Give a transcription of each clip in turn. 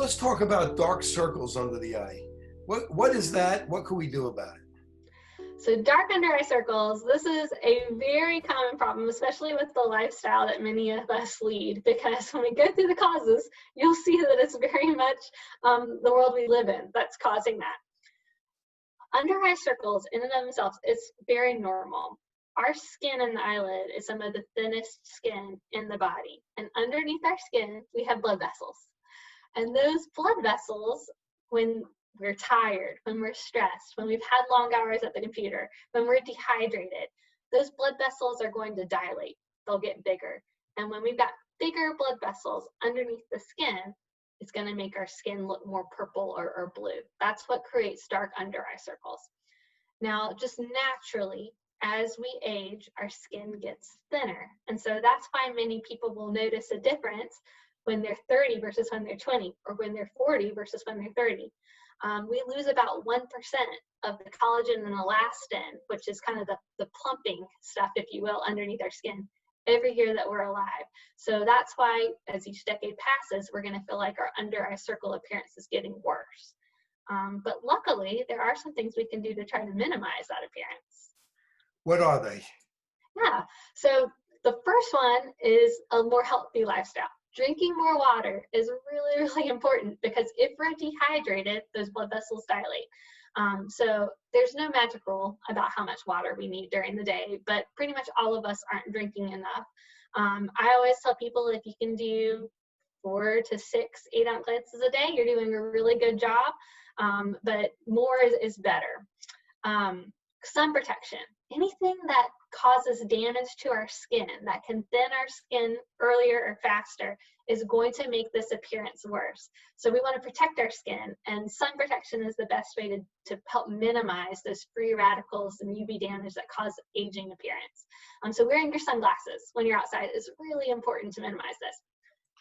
let's talk about dark circles under the eye. What is that? What can we do about it? So dark under eye circles, this is a very common problem, especially with the lifestyle that many of us lead, because when we go through the causes, you'll see that it's very much the world we live in that's causing that. Under eye circles in and of themselves is very normal. Our skin in the eyelid is some of the thinnest skin in the body. And underneath our skin, we have blood vessels. And those blood vessels, when we're tired, when we're stressed, when we've had long hours at the computer, when we're dehydrated, those blood vessels are going to dilate. They'll get bigger. And when we've got bigger blood vessels underneath the skin, it's going to make our skin look more purple or blue. That's what creates dark under eye circles. Now, just naturally, as we age, our skin gets thinner. And so that's why many people will notice a difference when they're 30 versus when they're 20, or when they're 40 versus when they're 30. We lose about 1% of the collagen and elastin, which is kind of the plumping stuff, if you will, underneath our skin every year that we're alive. So that's why as each decade passes, we're going to feel like our under eye circle appearance is getting worse. But luckily, there are some things we can do to try to minimize that appearance. What are they? Yeah, so the first one is a more healthy lifestyle. Drinking more water is really, really important, because if we're dehydrated, those blood vessels dilate. So there's no magic rule about how much water we need during the day, but pretty much all of us aren't drinking enough. I always tell people if you can do 4 to 6 8-ounce glasses a day, you're doing a really good job, but more is better. Sun protection. Anything that causes damage to our skin, that can thin our skin earlier or faster, is going to make this appearance worse. So we want to protect our skin, and sun protection is the best way to help minimize those free radicals and UV damage that cause aging appearance. So wearing your sunglasses when you're outside is really important to minimize this.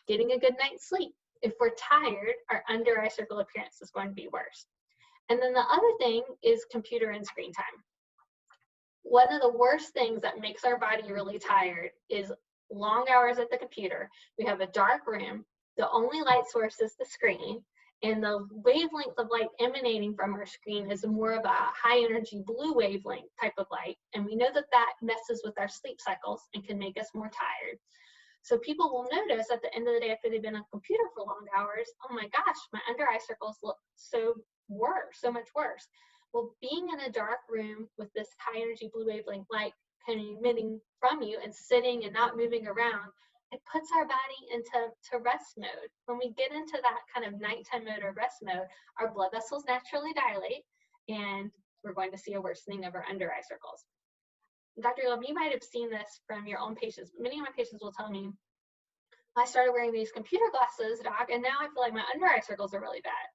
Getting a good night's sleep. If we're tired, our under eye circle appearance is going to be worse. And then the other thing is computer and screen time. One of the worst things that makes our body really tired is long hours at the computer. We have a dark room. The only light source is the screen, and the wavelength of light emanating from our screen is more of a high energy blue wavelength type of light. And we know that that messes with our sleep cycles and can make us more tired. So people will notice at the end of the day, after they've been on a computer for long hours, oh my gosh, my under eye circles look so much worse. Well, being in a dark room with this high energy blue wavelength light kind of emitting from you and sitting and not moving around, it puts our body into rest mode. When we get into that kind of nighttime mode or rest mode, our blood vessels naturally dilate, and we're going to see a worsening of our under eye circles. Dr. Gelb, you might have seen this from your own patients. Many of my patients will tell me, I started wearing these computer glasses, doc, and now I feel like my under eye circles are really bad.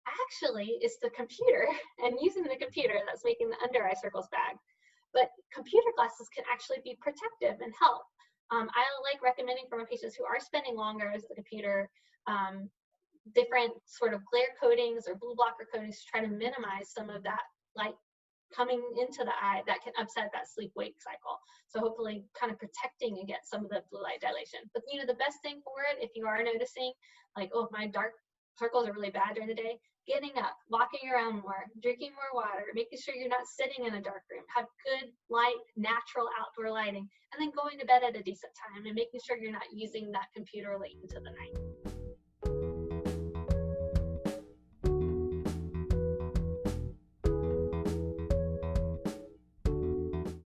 Actually, it's the computer and using the computer that's making the under eye circles bad. But computer glasses can actually be protective and help. I like recommending for my patients who are spending long hours at the computer, different sort of glare coatings or blue blocker coatings to try to minimize some of that light coming into the eye that can upset that sleep-wake cycle. So hopefully kind of protecting against some of the blue light dilation. But the best thing for it, if you are noticing like, oh, my dark circles are really bad during the day, getting up, walking around more, drinking more water, making sure you're not sitting in a dark room, have good light, natural outdoor lighting, and then going to bed at a decent time and making sure you're not using that computer late into the night.